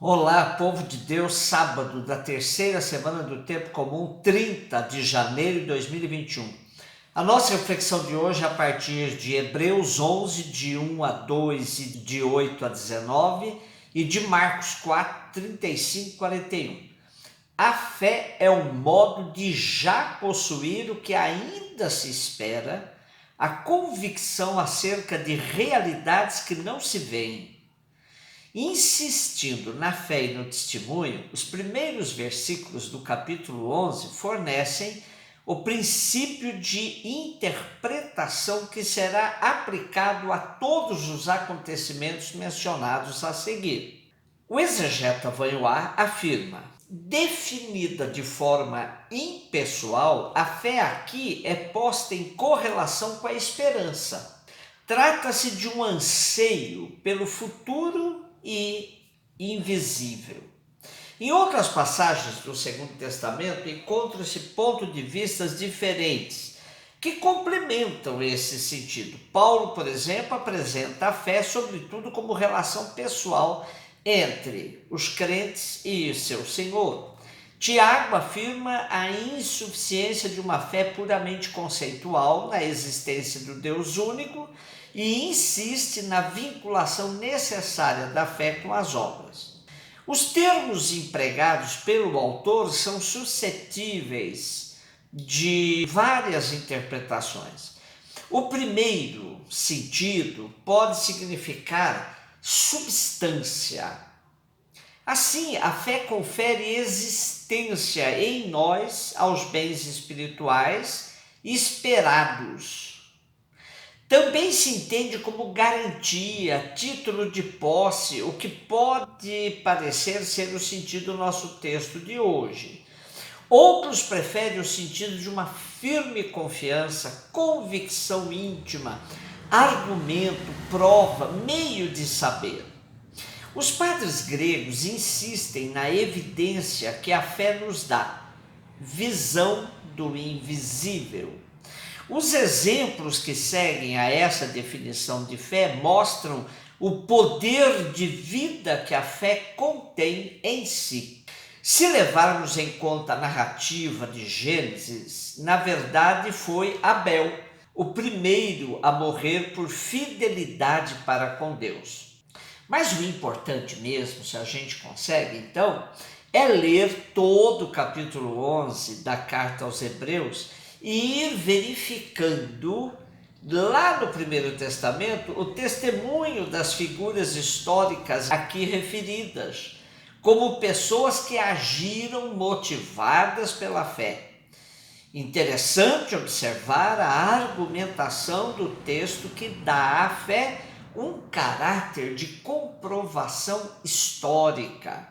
Olá, povo de Deus, sábado da terceira semana do Tempo Comum, 30 de janeiro de 2021. A nossa reflexão de hoje é a partir de Hebreus 11, de 1 a 2 e de 8 a 19 e de Marcos 4, 35 e 41. A fé é um modo de já possuir o que ainda se espera, a convicção acerca de realidades que não se veem. Insistindo na fé e no testemunho, os primeiros versículos do capítulo 11 fornecem o princípio de interpretação que será aplicado a todos os acontecimentos mencionados a seguir. O exegeta Vanhoá afirma: definida de forma impessoal, a fé aqui é posta em correlação com a esperança. Trata-se de um anseio pelo futuro e invisível. Em outras passagens do Segundo Testamento encontram-se pontos de vista diferentes que complementam esse sentido. Paulo, por exemplo, apresenta a fé sobretudo como relação pessoal entre os crentes e seu Senhor. Tiago afirma a insuficiência de uma fé puramente conceitual na existência do Deus único e insiste na vinculação necessária da fé com as obras. Os termos empregados pelo autor são suscetíveis de várias interpretações. O primeiro sentido pode significar substância. Assim, a fé confere existência em nós aos bens espirituais esperados. Também se entende como garantia, título de posse, o que pode parecer ser o sentido do nosso texto de hoje. Outros preferem o sentido de uma firme confiança, convicção íntima, argumento, prova, meio de saber. Os padres gregos insistem na evidência que a fé nos dá, visão do invisível. Os exemplos que seguem a essa definição de fé mostram o poder de vida que a fé contém em si. Se levarmos em conta a narrativa de Gênesis, na verdade foi Abel, o primeiro a morrer por fidelidade para com Deus. Mas o importante mesmo, se a gente consegue, então, é ler todo o capítulo 11 da carta aos Hebreus e ir verificando lá no Primeiro Testamento o testemunho das figuras históricas aqui referidas, como pessoas que agiram motivadas pela fé. Interessante observar a argumentação do texto que dá à fé um caráter de comprovação histórica.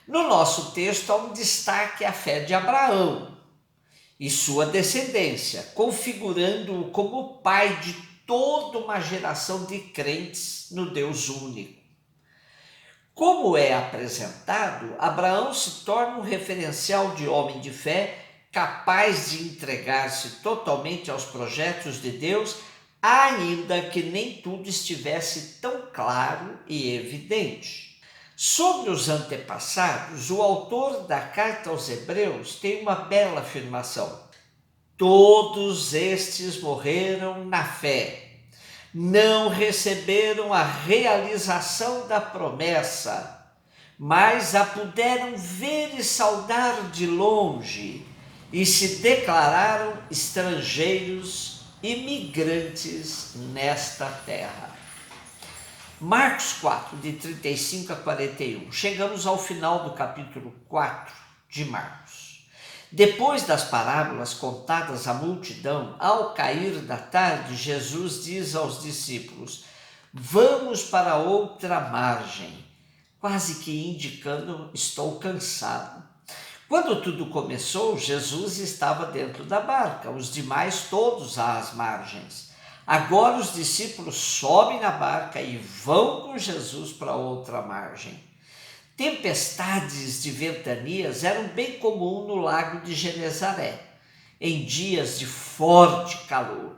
No nosso texto há um destaque à fé de Abraão e sua descendência, configurando-o como pai de toda uma geração de crentes no Deus único. Como é apresentado, Abraão se torna um referencial de homem de fé, capaz de entregar-se totalmente aos projetos de Deus, ainda que nem tudo estivesse tão claro e evidente. Sobre os antepassados, o autor da carta aos Hebreus tem uma bela afirmação: todos estes morreram na fé, não receberam a realização da promessa, mas a puderam ver e saudar de longe, e se declararam estrangeiros e migrantes nesta terra. Marcos 4, de 35 a 41. Chegamos ao final do capítulo 4 de Marcos. Depois das parábolas contadas à multidão, ao cair da tarde, Jesus diz aos discípulos: vamos para outra margem, quase que indicando: estou cansado. Quando tudo começou, Jesus estava dentro da barca, os demais todos às margens. Agora os discípulos sobem na barca e vão com Jesus para outra margem. Tempestades de ventanias eram bem comuns no lago de Genezaré, em dias de forte calor.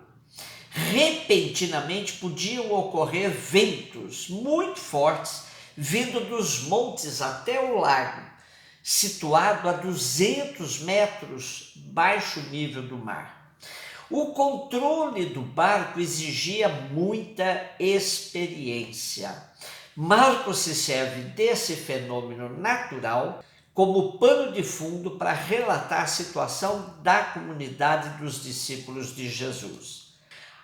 Repentinamente podiam ocorrer ventos muito fortes vindo dos montes até o lago, situado a 200 metros baixo nível do mar. O controle do barco exigia muita experiência. Marcos se serve desse fenômeno natural como pano de fundo para relatar a situação da comunidade dos discípulos de Jesus.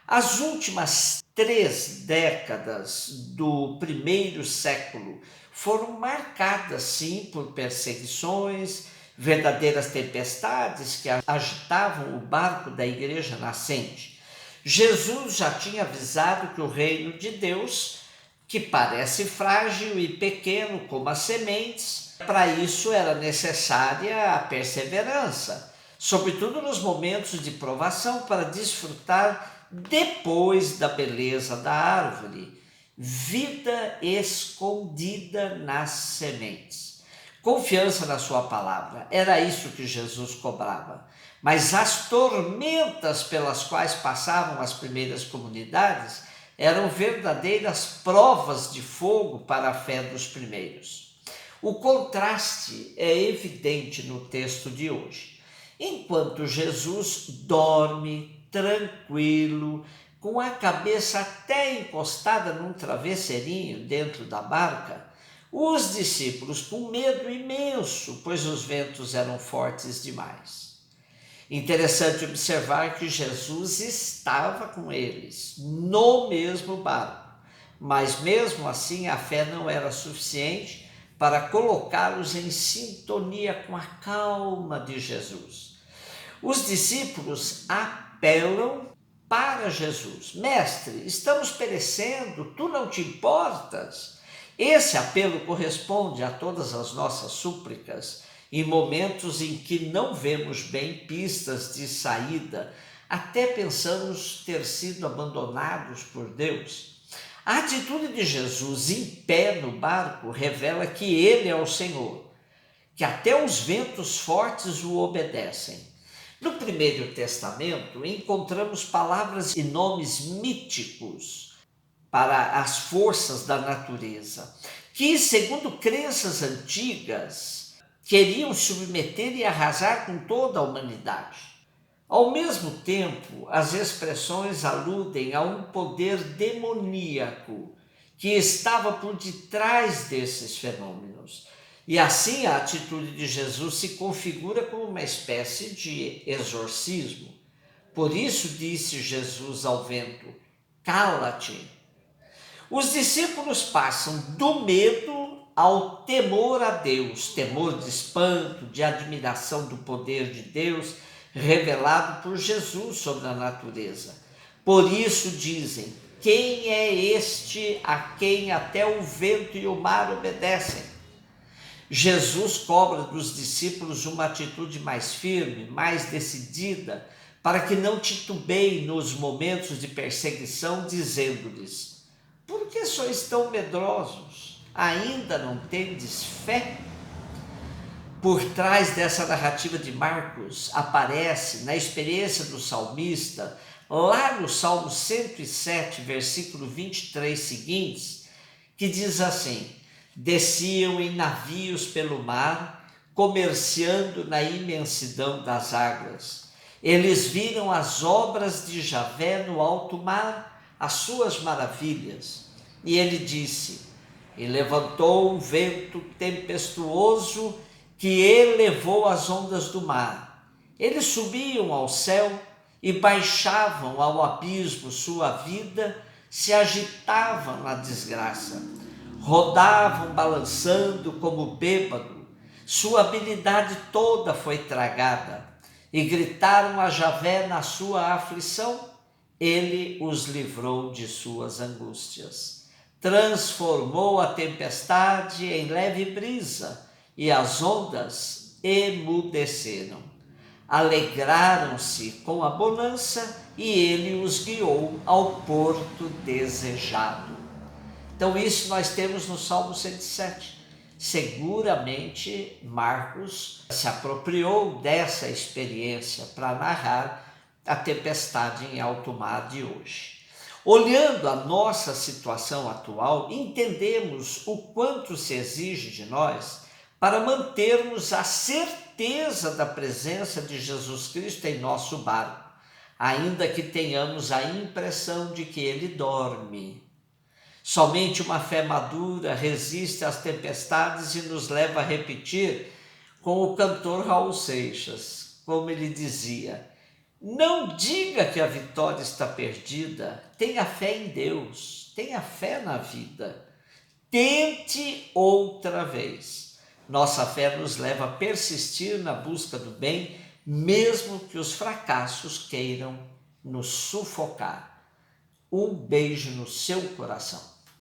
As últimas 3 décadas do primeiro século foram marcadas, sim, por perseguições, verdadeiras tempestades que agitavam o barco da igreja nascente. Jesus já tinha avisado que o reino de Deus, que parece frágil e pequeno como as sementes, para isso era necessária a perseverança, sobretudo nos momentos de provação, para desfrutar depois da beleza da árvore, vida escondida nas sementes. Confiança na sua palavra, era isso que Jesus cobrava. Mas as tormentas pelas quais passavam as primeiras comunidades eram verdadeiras provas de fogo para a fé dos primeiros. O contraste é evidente no texto de hoje. Enquanto Jesus dorme tranquilo, com a cabeça até encostada num travesseirinho dentro da barca, os discípulos com medo imenso, pois os ventos eram fortes demais. Interessante observar que Jesus estava com eles no mesmo barco, mas mesmo assim a fé não era suficiente para colocá-los em sintonia com a calma de Jesus. Os discípulos apelam para Jesus: Mestre, estamos perecendo, tu não te importas? Esse apelo corresponde a todas as nossas súplicas em momentos em que não vemos bem pistas de saída, até pensamos ter sido abandonados por Deus. A atitude de Jesus em pé no barco revela que ele é o Senhor, que até os ventos fortes o obedecem. No Primeiro Testamento, encontramos palavras e nomes míticos para as forças da natureza, que, segundo crenças antigas, queriam submeter e arrasar com toda a humanidade. Ao mesmo tempo, as expressões aludem a um poder demoníaco que estava por detrás desses fenômenos. E assim a atitude de Jesus se configura como uma espécie de exorcismo. Por isso disse Jesus ao vento: cala-te. Os discípulos passam do medo ao temor a Deus, temor de espanto, de admiração do poder de Deus revelado por Jesus sobre a natureza. Por isso dizem: quem é este a quem até o vento e o mar obedecem? Jesus cobra dos discípulos uma atitude mais firme, mais decidida, para que não titubeiem nos momentos de perseguição, dizendo-lhes: por que sois tão medrosos? Ainda não tendes fé? Por trás dessa narrativa de Marcos aparece, na experiência do salmista, lá no Salmo 107, versículo 23 seguintes, que diz assim: desciam em navios pelo mar, comerciando na imensidão das águas. Eles viram as obras de Javé no alto mar, as suas maravilhas. E ele disse: e levantou um vento tempestuoso que elevou as ondas do mar. Eles subiam ao céu e baixavam ao abismo. Sua vida se agitavam na desgraça. Rodavam balançando como bêbado. Sua habilidade toda foi tragada. E gritaram a Javé na sua aflição. Ele os livrou de suas angústias. Transformou a tempestade em leve brisa, e as ondas emudeceram. Alegraram-se com a bonança, e ele os guiou ao porto desejado. Então isso nós temos no Salmo 107. Seguramente Marcos se apropriou dessa experiência para narrar a tempestade em alto mar de hoje. Olhando a nossa situação atual, entendemos o quanto se exige de nós para mantermos a certeza da presença de Jesus Cristo em nosso barco, ainda que tenhamos a impressão de que ele dorme. Somente uma fé madura resiste às tempestades e nos leva a repetir com o cantor Raul Seixas, como ele dizia: não diga que a vitória está perdida, tenha fé em Deus, tenha fé na vida. Tente outra vez. Nossa fé nos leva a persistir na busca do bem, mesmo que os fracassos queiram nos sufocar. Um beijo no seu coração.